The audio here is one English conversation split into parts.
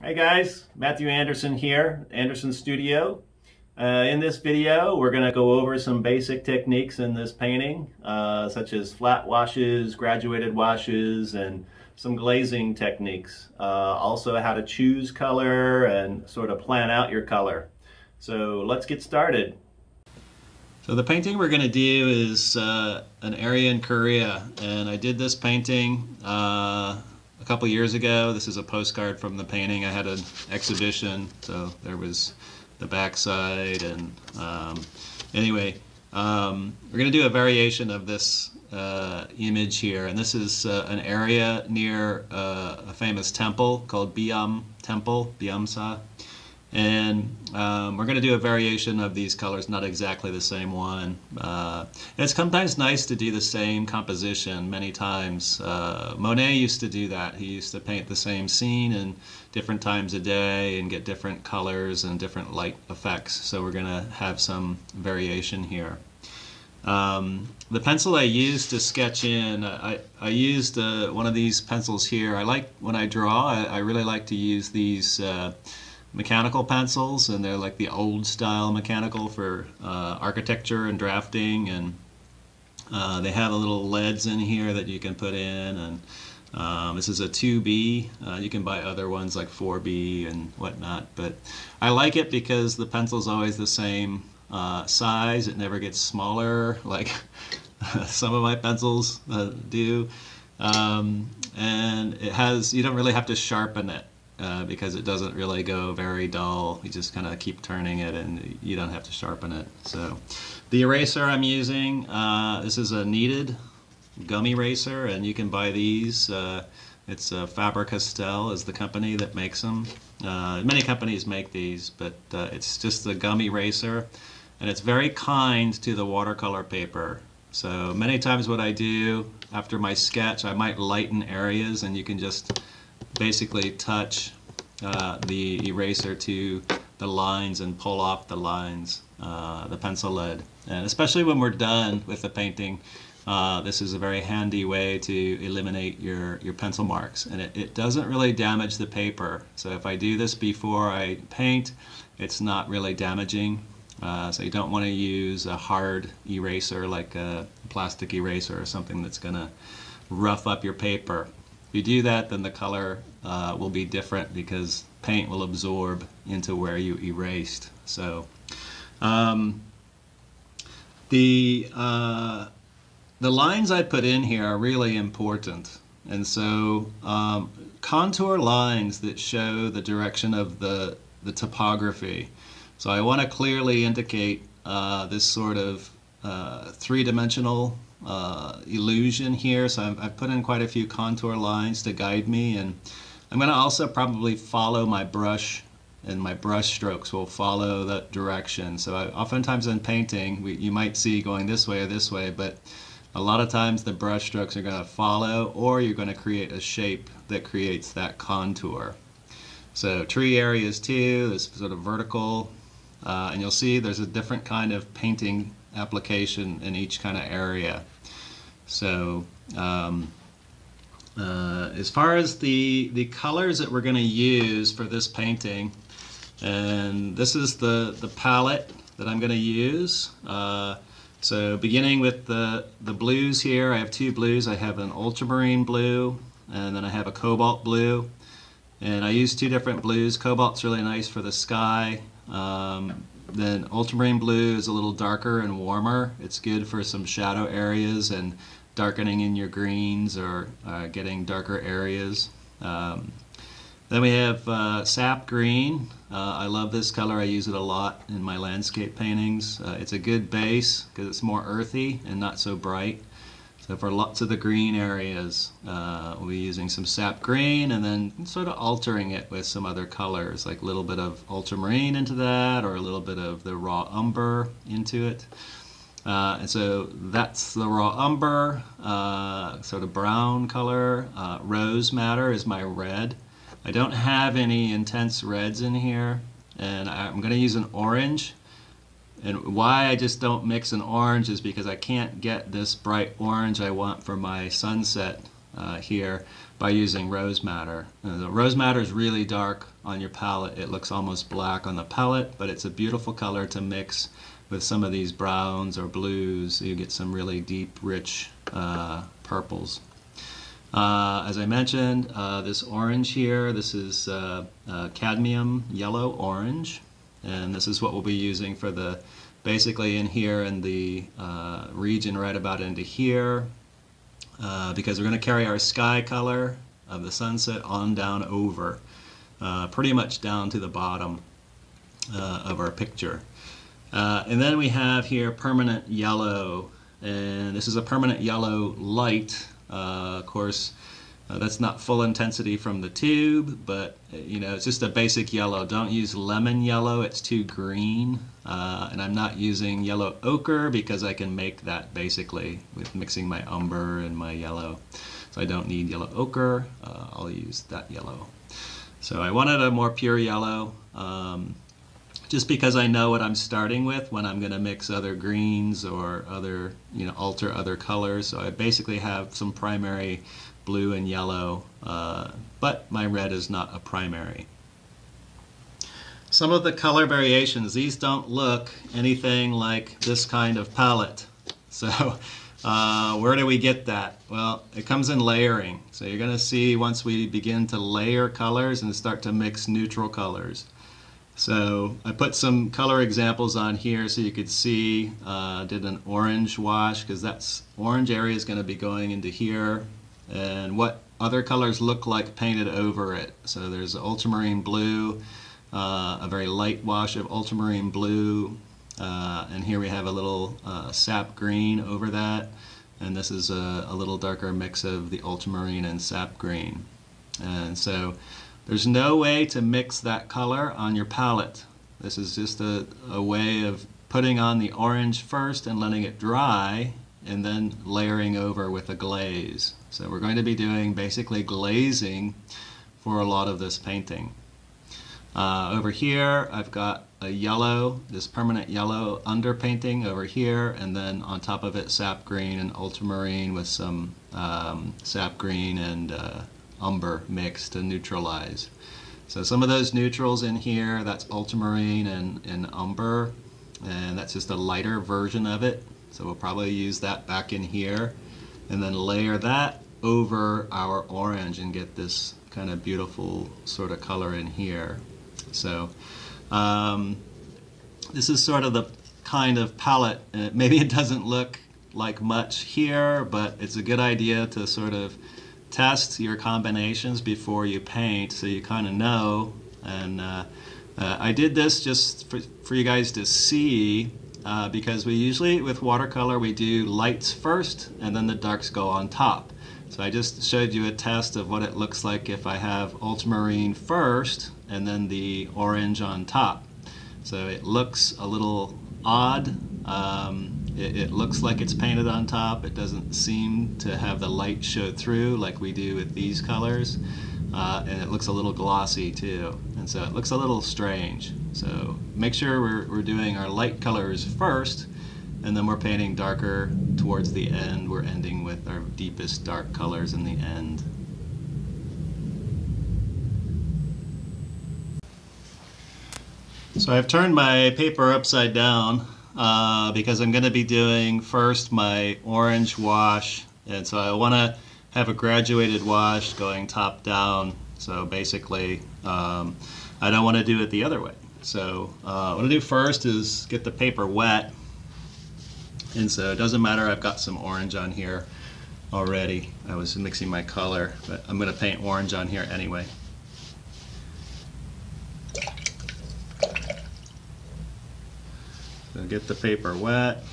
Hi guys, Matthew Anderson here, Anderson Studio. In this video we're going to go over some basic techniques in this painting, such as flat washes, graduated washes, and some glazing techniques. Also how to choose color and sort of plan out your color. So let's get started. So the painting we're going to do is an area in Korea, and I did this painting a couple years ago. This is a postcard from the painting. I had an exhibition, so there was the backside, and anyway, we're going to do a variation of this image here, and this is an area near a famous temple called Byam Temple, Byamsa, and we're going to do a variation of these colors, not exactly the same one. And it's sometimes nice to do the same composition many times. Monet used to do that. He used to paint the same scene in different times a day and get different colors and different light effects. So we're going to have some variation here. The pencil I used to sketch in, I used one of these pencils here. I like, when I draw, I really like to use these mechanical pencils, and they're like the old style mechanical for architecture and drafting, and they have little leads in here that you can put in, and this is a 2B. You can buy other ones like 4B and whatnot, but I like it because the pencil's always the same size. It never gets smaller like some of my pencils do, and it has, you don't really have to sharpen it. Because it doesn't really go very dull. You just kind of keep turning it and you don't have to sharpen it. So the eraser I'm using, this is a kneaded gum eraser, and you can buy these. It's Faber-Castell is the company that makes them. Many companies make these, but it's just a gum eraser, and it's very kind to the watercolor paper. So many times what I do after my sketch, I might lighten areas, and you can just basically touch the eraser to the lines and pull off the lines, the pencil lead. And especially when we're done with the painting, this is a very handy way to eliminate your pencil marks. And it doesn't really damage the paper. So if I do this before I paint, it's not really damaging. So you don't want to use a hard eraser like a plastic eraser or something that's going to rough up your paper. If you do that, then the color will be different because paint will absorb into where you erased. So the lines I put in here are really important, and so contour lines that show the direction of the topography. So I want to clearly indicate this sort of three-dimensional illusion here, so I've put in quite a few contour lines to guide me, and I'm going to also probably follow my brush, and my brush strokes will follow that direction. So oftentimes in painting you might see going this way or this way, but a lot of times the brush strokes are going to follow, or you're going to create a shape that creates that contour. So tree areas too, this sort of vertical, and you'll see there's a different kind of painting application in each kind of area. So as far as the colors that we're going to use for this painting, and this is the palette that I'm going to use. So beginning with the blues here, I have two blues. I have an ultramarine blue, and then I have a cobalt blue, and I use two different blues. Cobalt's really nice for the sky. Then ultramarine blue is a little darker and warmer. It's good for some shadow areas and darkening in your greens, or getting darker areas. Then we have sap green. I love this color. I use it a lot in my landscape paintings. It's a good base because it's more earthy and not so bright. So for lots of the green areas, we'll be using some sap green, and then sort of altering it with some other colors, like a little bit of ultramarine into that, or a little bit of the raw umber into it. And so that's the raw umber, sort of brown color. Rose madder is my red. I don't have any intense reds in here, and I'm going to use an orange. And why I just don't mix an orange is because I can't get this bright orange I want for my sunset here by using rose madder. The rose madder is really dark on your palette. It looks almost black on the palette, but it's a beautiful color to mix with some of these browns or blues. You get some really deep, rich purples. As I mentioned, this orange here, this is cadmium yellow orange, and this is what we'll be using for the, basically in here in the region right about into here, because we're going to carry our sky color of the sunset on down over, pretty much down to the bottom of our picture. And then we have here permanent yellow, and this is a permanent yellow light. Of course, that's not full intensity from the tube, but you know, it's just a basic yellow. Don't use lemon yellow, it's too green. And I'm not using yellow ochre because I can make that basically with mixing my umber and my yellow. So I don't need yellow ochre, I'll use that yellow. So I wanted a more pure yellow, just because I know what I'm starting with when I'm going to mix other greens or other, you know, alter other colors. So I basically have some primary blue and yellow, but my red is not a primary. Some of the color variations, these don't look anything like this kind of palette. So where do we get that? Well, it comes in layering. So you're going to see once we begin to layer colors and start to mix neutral colors. So I put some color examples on here so you could see. Did an orange wash because that's orange area is going to be going into here, and what other colors look like painted over it. So there's ultramarine blue, a very light wash of ultramarine blue, and here we have a little sap green over that, and this is a little darker mix of the ultramarine and sap green. And so there's no way to mix that color on your palette. This is just a way of putting on the orange first and letting it dry and then layering over with a glaze. So we're going to be doing basically glazing for a lot of this painting. Over here I've got a yellow, this permanent yellow underpainting over here, and then on top of it sap green and ultramarine with some sap green and umber mix to neutralize. So some of those neutrals in here, that's ultramarine and umber, and that's just a lighter version of it. So we'll probably use that back in here and then layer that over our orange and get this kind of beautiful sort of color in here. So this is sort of the kind of palette. Maybe it doesn't look like much here, but it's a good idea to sort of test your combinations before you paint so you kind of know. And I did this just for you guys to see, because we usually with watercolor we do lights first and then the darks go on top. So I just showed you a test of what it looks like if I have ultramarine first and then the orange on top. So it looks a little odd. It looks like it's painted on top. It doesn't seem to have the light show through like we do with these colors. And it looks a little glossy too. And so it looks a little strange. So make sure we're doing our light colors first, and then we're painting darker towards the end. We're ending with our deepest dark colors in the end. So I've turned my paper upside down because I'm going to be doing first my orange wash, and so I want to have a graduated wash going top down. So basically I don't want to do it the other way. So what I'm going to do first is get the paper wet, and so it doesn't matter, I've got some orange on here already. I was mixing my color, but I'm going to paint orange on here anyway. So get the paper wet.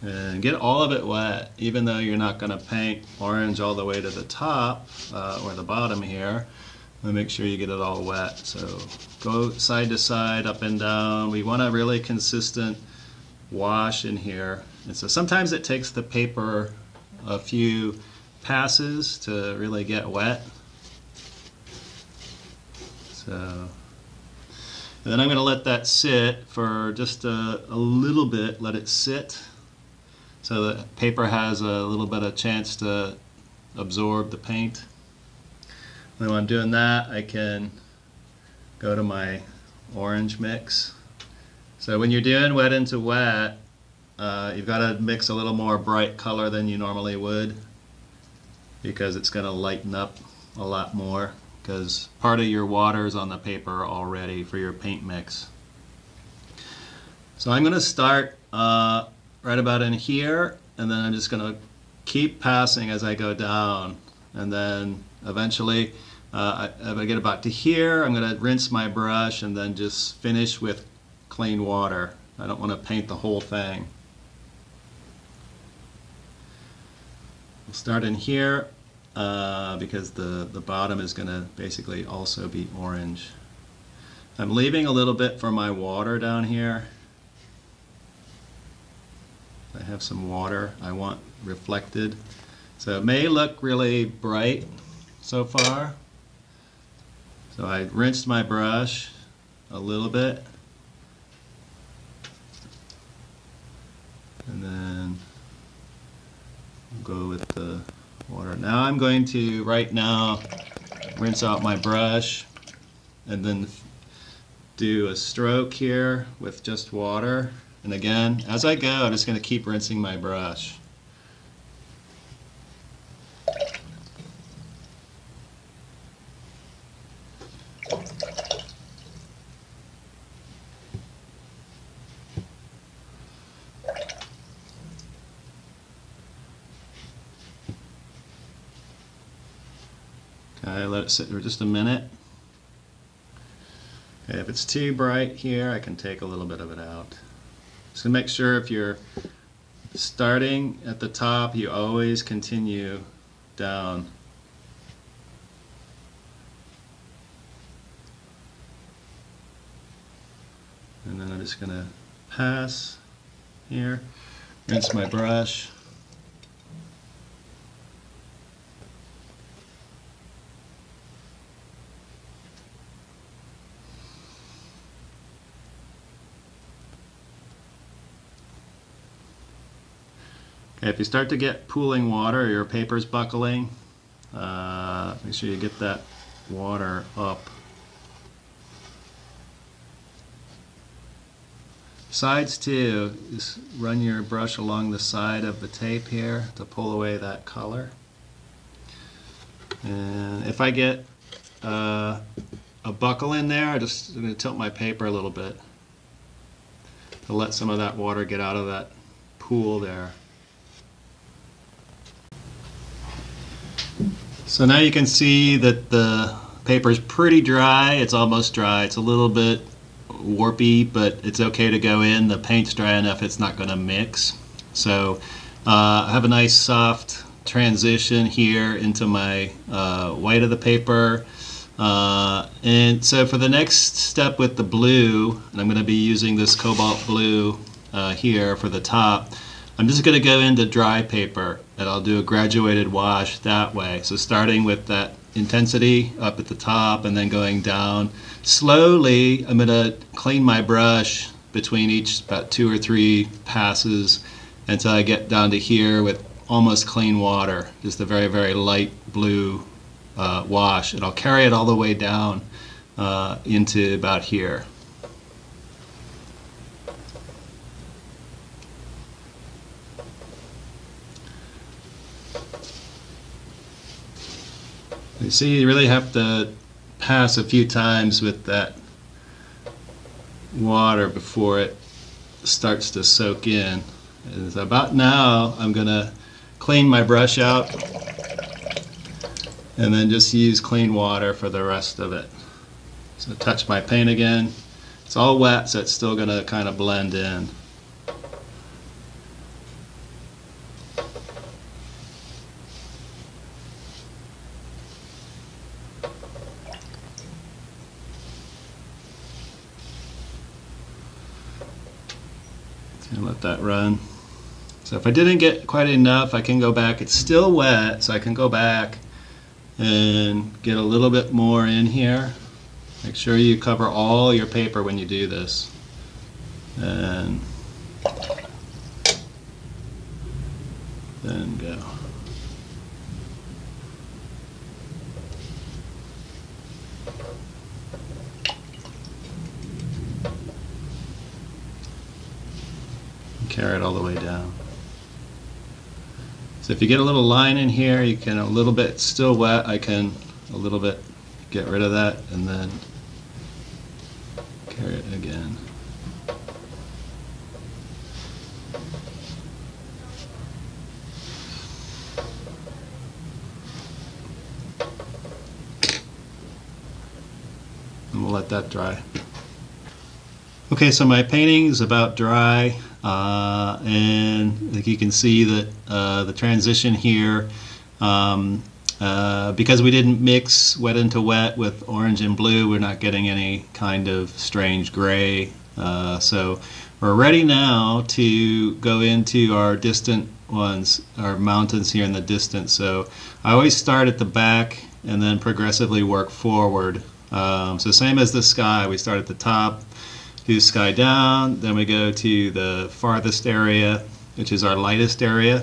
And get all of it wet, even though you're not going to paint orange all the way to the top or the bottom here. Make sure you get it all wet. So go side to side, up and down. We want a really consistent wash in here. And so sometimes it takes the paper a few passes to really get wet. So And then I'm going to let that sit for just a little bit, let it sit, so the paper has a little bit of chance to absorb the paint. And when I'm doing that, I can go to my orange mix. So when you're doing wet into wet, you've got to mix a little more bright color than you normally would, because it's going to lighten up a lot more, because part of your water is on the paper already for your paint mix. So I'm going to start right about in here, and then I'm just going to keep passing as I go down, and then eventually if I get about to here, I'm going to rinse my brush and then just finish with clean water. I don't want to paint the whole thing. We'll start in here because the bottom is going to basically also be orange. I'm leaving a little bit for my water down here. I have some water I want reflected. So it may look really bright so far. So I rinsed my brush a little bit, and then go with the water. Now I'm going to right now rinse out my brush and then do a stroke here with just water. And again, as I go, I'm just going to keep rinsing my brush. Okay, let it sit for just a minute. Okay, if it's too bright here, I can take a little bit of it out. Just to make sure if you're starting at the top, you always continue down. And then I'm just going to pass here, rinse my brush. Okay, if you start to get pooling water, your paper's buckling, make sure you get that water up. Sides too, just run your brush along the side of the tape here to pull away that color. And if I get a buckle in there, I'm just going to tilt my paper a little bit to let some of that water get out of that pool there. So now you can see that the paper is pretty dry. It's almost dry. It's a little bit warpy, but it's okay to go in. The paint's dry enough it's not going to mix. So I have a nice soft transition here into my white of the paper. And so for the next step with the blue, and I'm going to be using this Cobalt blue here for the top, I'm just going to go into dry paper, and I'll do a graduated wash that way. So starting with that intensity up at the top and then going down. Slowly, I'm going to clean my brush between each about 2 or 3 passes until I get down to here with almost clean water. Just a very, very light blue wash. And I'll carry it all the way down into about here. You see, you really have to pass a few times with that water before it starts to soak in. And so about now, I'm going to clean my brush out and then just use clean water for the rest of it. So touch my paint again. It's all wet, so it's still going to kind of blend in. And let that run. So if I didn't get quite enough, I can go back. It's still wet, so I can go back and get a little bit more in here. Make sure you cover all your paper when you do this. And then go. Carry it all the way down. So if you get a little line in here, you can, a little bit still wet, I can a little bit get rid of that and then carry it again. And we'll let that dry. Okay, so my painting is about dry, and like you can see that the transition here, because we didn't mix wet into wet with orange and blue, we're not getting any kind of strange gray. So we're ready now to go into our distant ones, our mountains here in the distance. So I always start at the back and then progressively work forward. So same as the sky, we start at the top, do sky down, then we go to the farthest area, which is our lightest area.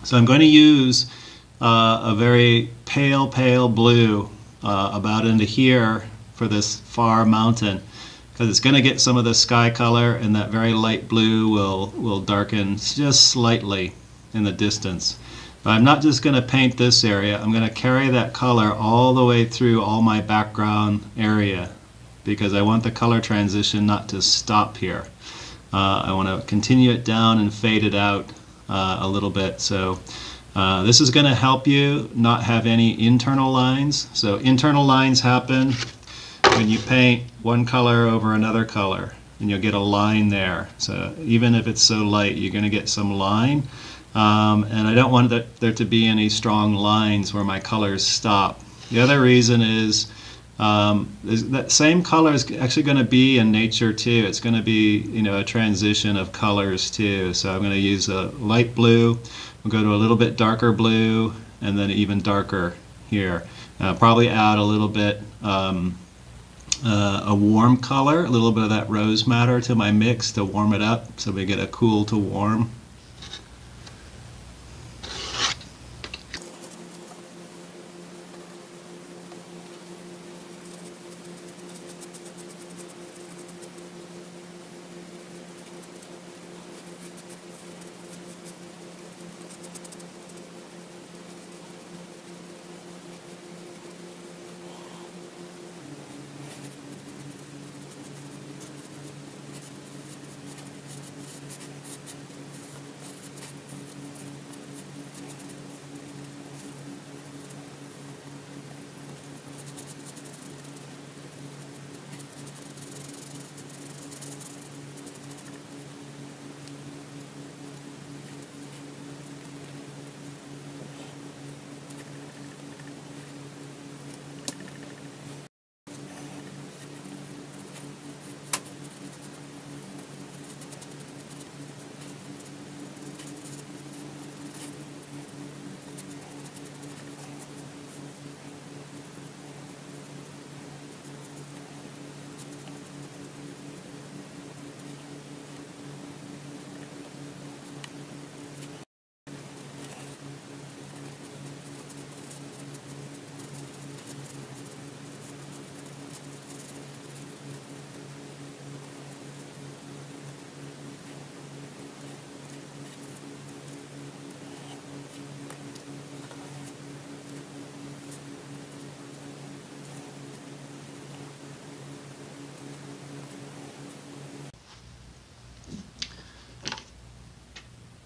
So I'm going to use a very pale blue about into here for this far mountain, because it's going to get some of the sky color, and that very light blue will darken just slightly in the distance. But I'm not just going to paint this area, I'm going to carry that color all the way through all my background area, because I want the color transition not to stop here. I want to continue it down and fade it out a little bit. So this is going to help you not have any internal lines. So internal lines happen when you paint one color over another color, and you'll get a line there. So even if it's so light, you're going to get some line. And I don't want there to be any strong lines where my colors stop. The other reason is that same color is actually going to be in nature too. It's going to be, you know, a transition of colors too. So I'm going to use a light blue, we'll go to a little bit darker blue, and then even darker here. Probably add a little bit a warm color, a little bit of that rose madder to my mix to warm it up, so we get a cool to warm.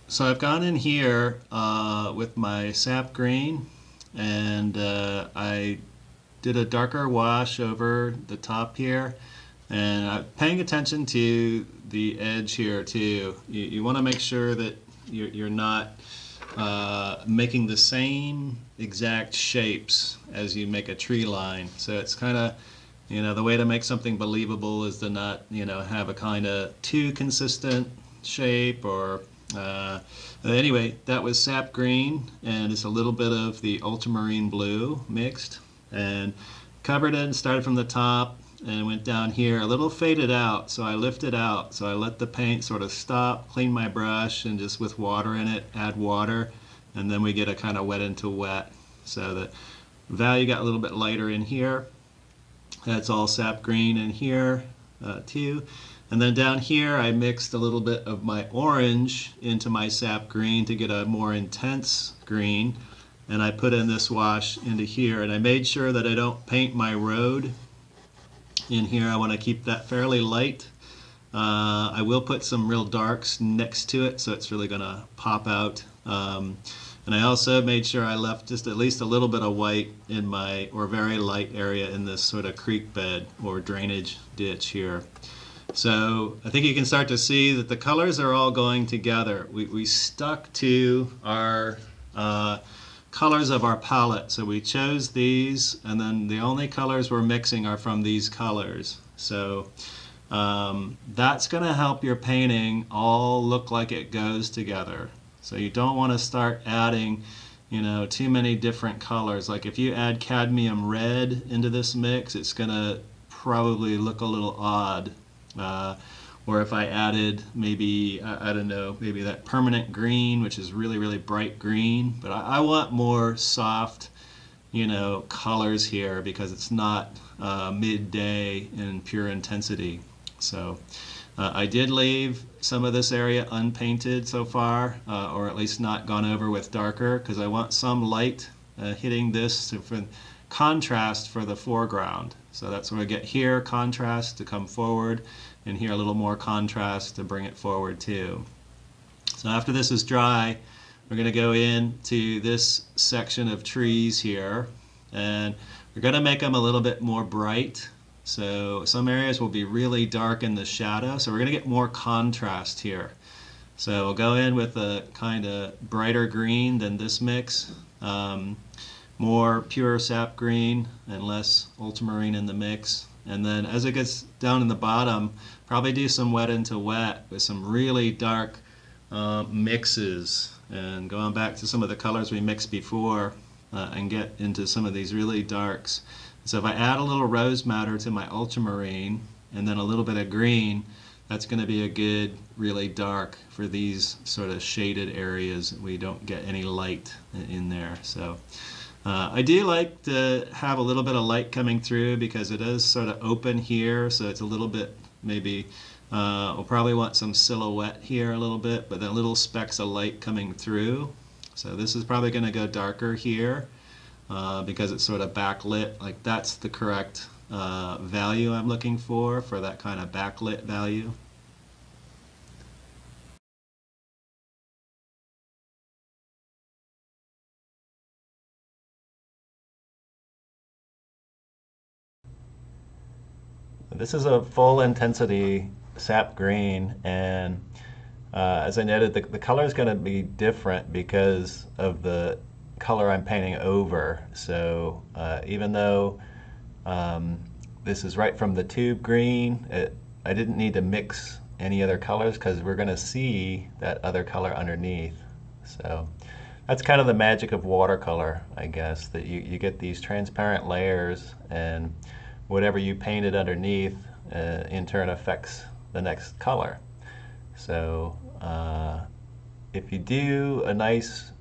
So I've gone in here with my sap green, and I did a darker wash over the top here, and I'm paying attention to the edge here too. You want to make sure that you're not making the same exact shapes as you make a tree line. So it's kind of, you know, the way to make something believable is to not, you know, have a kind of too consistent shape or anyway, that was sap green, and it's a little bit of the ultramarine blue mixed, and covered it and started from the top and went down here, a little faded out, so I lifted out. So I let the paint sort of stop, clean my brush, and just with water in it, add water, and then we get a kind of wet into wet. So the value got a little bit lighter in here. That's all sap green in here too. And then down here I mixed a little bit of my orange into my sap green to get a more intense green. And I put in this wash into here, and I made sure that I don't paint my road in here. I want to keep that fairly light. I will put some real darks next to it, so it's really going to pop out. And I also made sure I left just at least a little bit of white in my, or very light area in this sort of creek bed or drainage ditch here. So I think you can start to see that the colors are all going together. We stuck to our colors of our palette. So we chose these, and then the only colors we're mixing are from these colors. So that's going to help your painting all look like it goes together. So you don't want to start adding, you know, too many different colors. Like if you add cadmium red into this mix, it's going to probably look a little odd. Or if I added maybe, I don't know, maybe that permanent green, which is really, really bright green. But I want more soft, you know, colors here because it's not midday in pure intensity. So I did leave some of this area unpainted so far, or at least not gone over with darker, because I want some light hitting this for contrast for the foreground. So that's where I get here, contrast to come forward, and here a little more contrast to bring it forward too. So after this is dry, we're going to go into this section of trees here, and we're going to make them a little bit more bright. So some areas will be really dark in the shadow, so we're going to get more contrast here. So we'll go in with a kind of brighter green than this mix, more pure sap green and less ultramarine in the mix. And then as it gets down in the bottom, probably do some wet into wet with some really dark mixes. And going back to some of the colors we mixed before and get into some of these really darks. So if I add a little rose madder to my ultramarine and then a little bit of green, that's going to be a good, really dark for these sort of shaded areas. We don't get any light in there. So I do like to have a little bit of light coming through because it is sort of open here, so it's a little bit, maybe we'll probably want some silhouette here a little bit, but then little specks of light coming through. So this is probably going to go darker here because it's sort of backlit. Like that's the correct value I'm looking for that kind of backlit value. This is a full intensity sap green, and as I noted, the color is going to be different because of the color I'm painting over. So even though this is right from the tube green, I didn't need to mix any other colors because we're going to see that other color underneath. So that's kind of the magic of watercolor, I guess, that you get these transparent layers, and whatever you painted underneath in turn affects the next color. So if you do a nice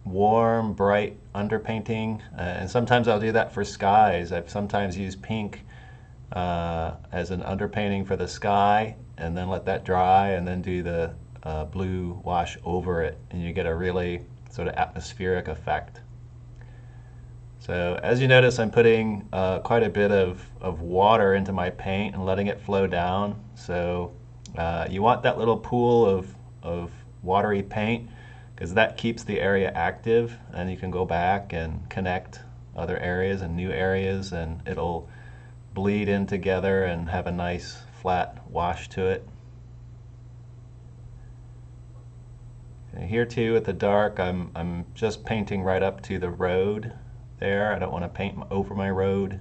warm bright underpainting, and sometimes I'll do that for skies. I've sometimes used pink as an underpainting for the sky and then let that dry and then do the blue wash over it, and you get a really sort of atmospheric effect. So as you notice, I'm putting quite a bit of water into my paint and letting it flow down. So you want that little pool of watery paint because that keeps the area active, and you can go back and connect other areas and new areas, and it'll bleed in together and have a nice flat wash to it. And here too at the dark, I'm just painting right up to the road there. I don't want to paint over my road.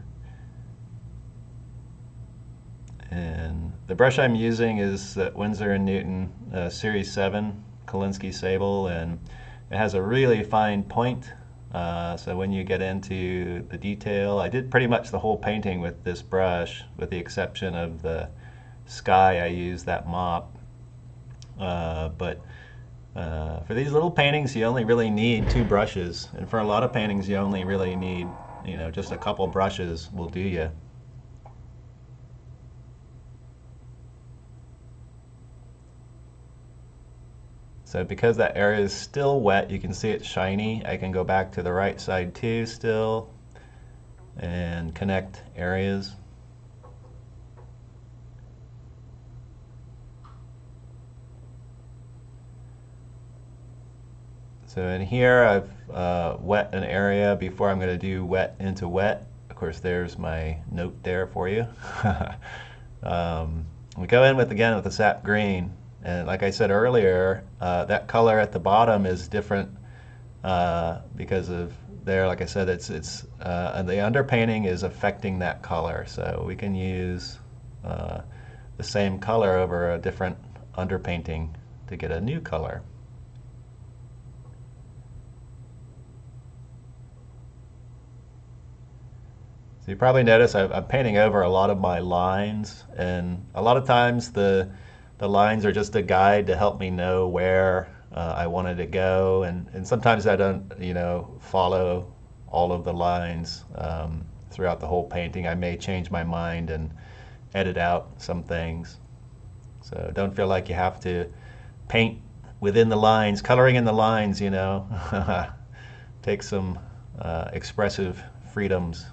And the brush I'm using is the Winsor Newton Series 7 Kolinsky Sable, and it has a really fine point So when you get into the detail, I did pretty much the whole painting with this brush, with the exception of the sky. I used that mop. But for these little paintings, you only really need 2 brushes, and for a lot of paintings, you only really need, you know, just a couple brushes will do you. So because that area is still wet, you can see it's shiny. I can go back to the right side too still and connect areas. So in here I've wet an area before I'm going to do wet into wet. Of course there's my note there for you. We go in again with the sap green, and like I said earlier, that color at the bottom is different because of there, like I said, it's the underpainting is affecting that color, so we can use the same color over a different underpainting to get a new color. So you probably notice I'm painting over a lot of my lines, and a lot of times the lines are just a guide to help me know where I wanted to go, and sometimes I don't, you know, follow all of the lines throughout the whole painting. I may change my mind and edit out some things. So don't feel like you have to paint within the lines, coloring in the lines, you know. Take some expressive freedoms.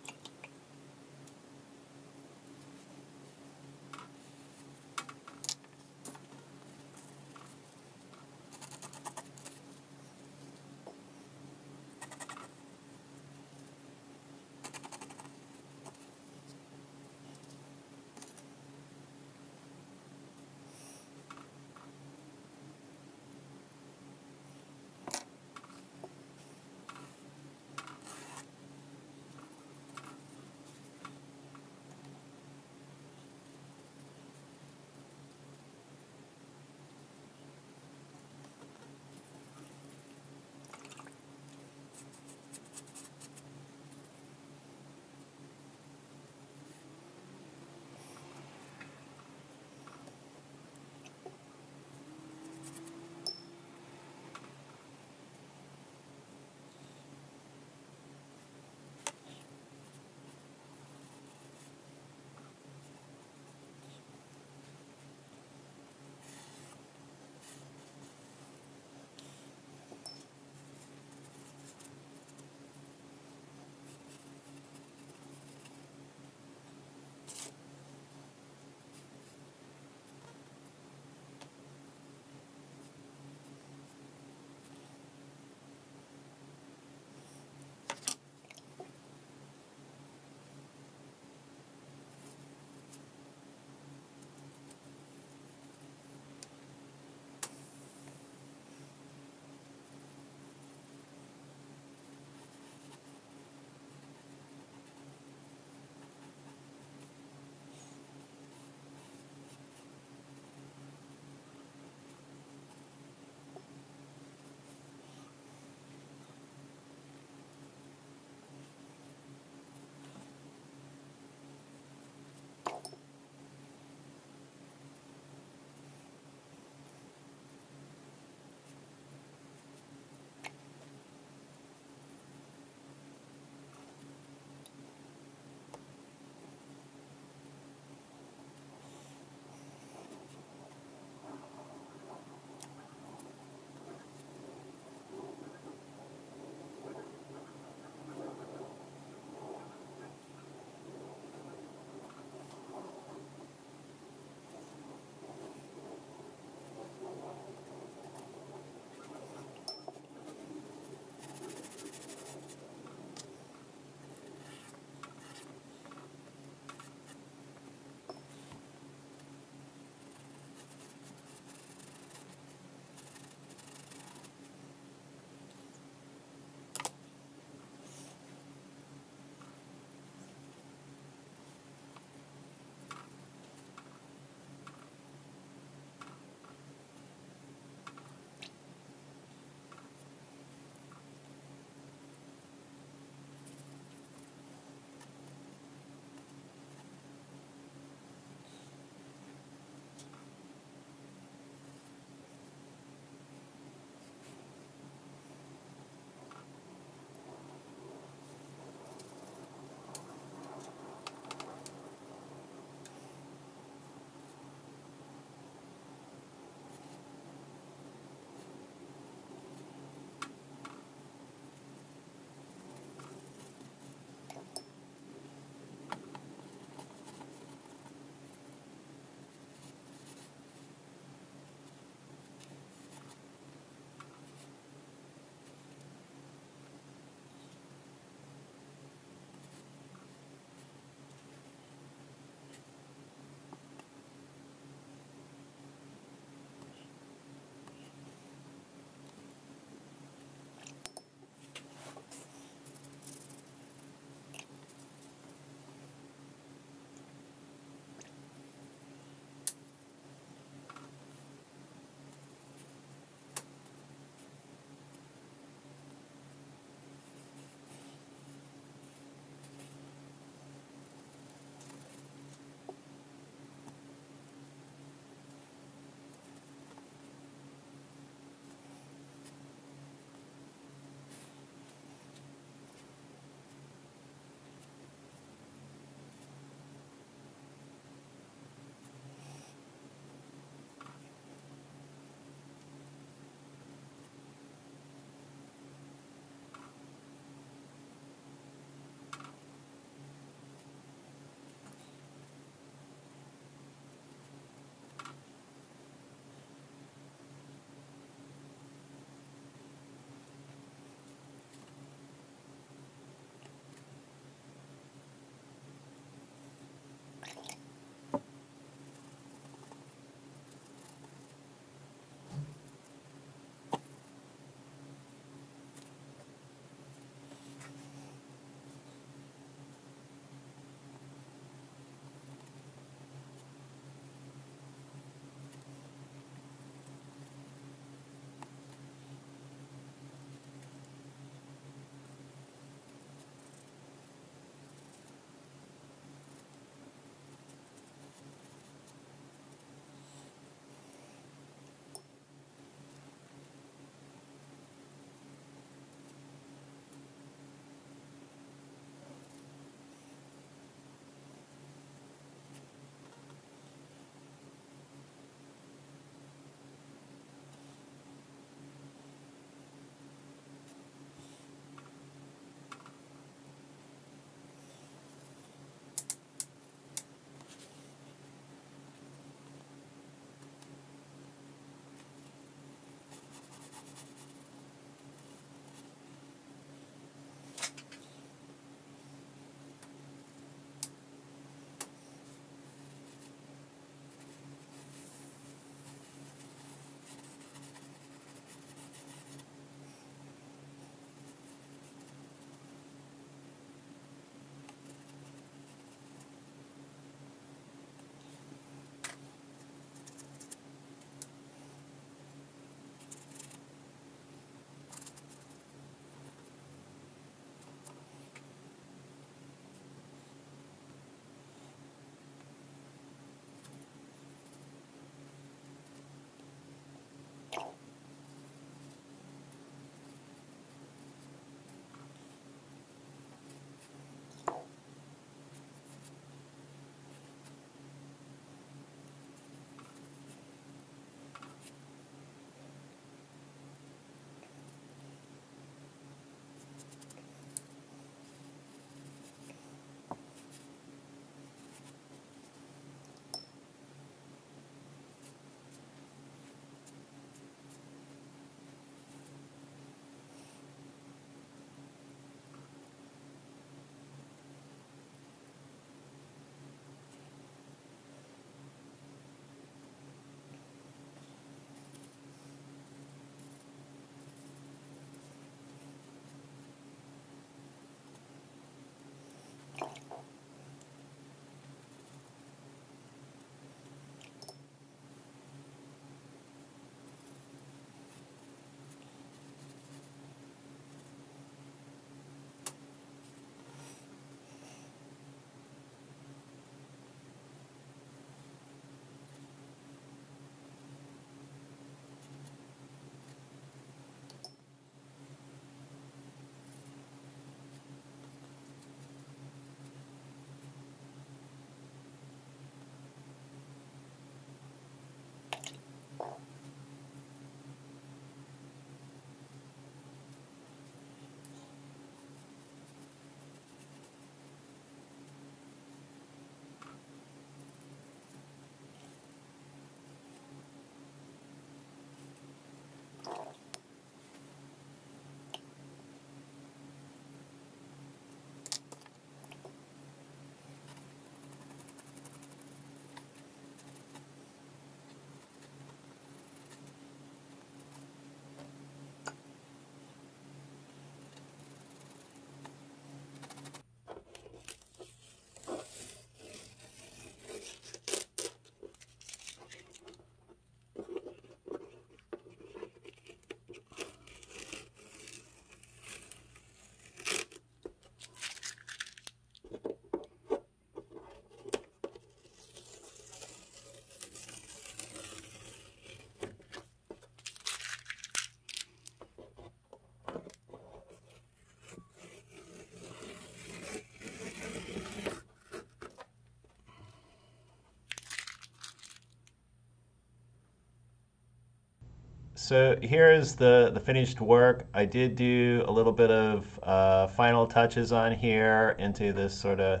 So here is the finished work. I did do a little bit of final touches on here into this sort of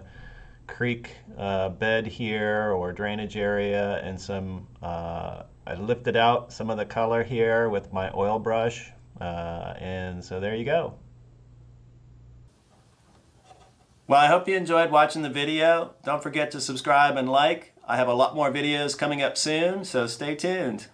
creek bed here or drainage area, and some I lifted out some of the color here with my oil brush, and so there you go. Well, I hope you enjoyed watching the video. Don't forget to subscribe and like. I have a lot more videos coming up soon, so stay tuned.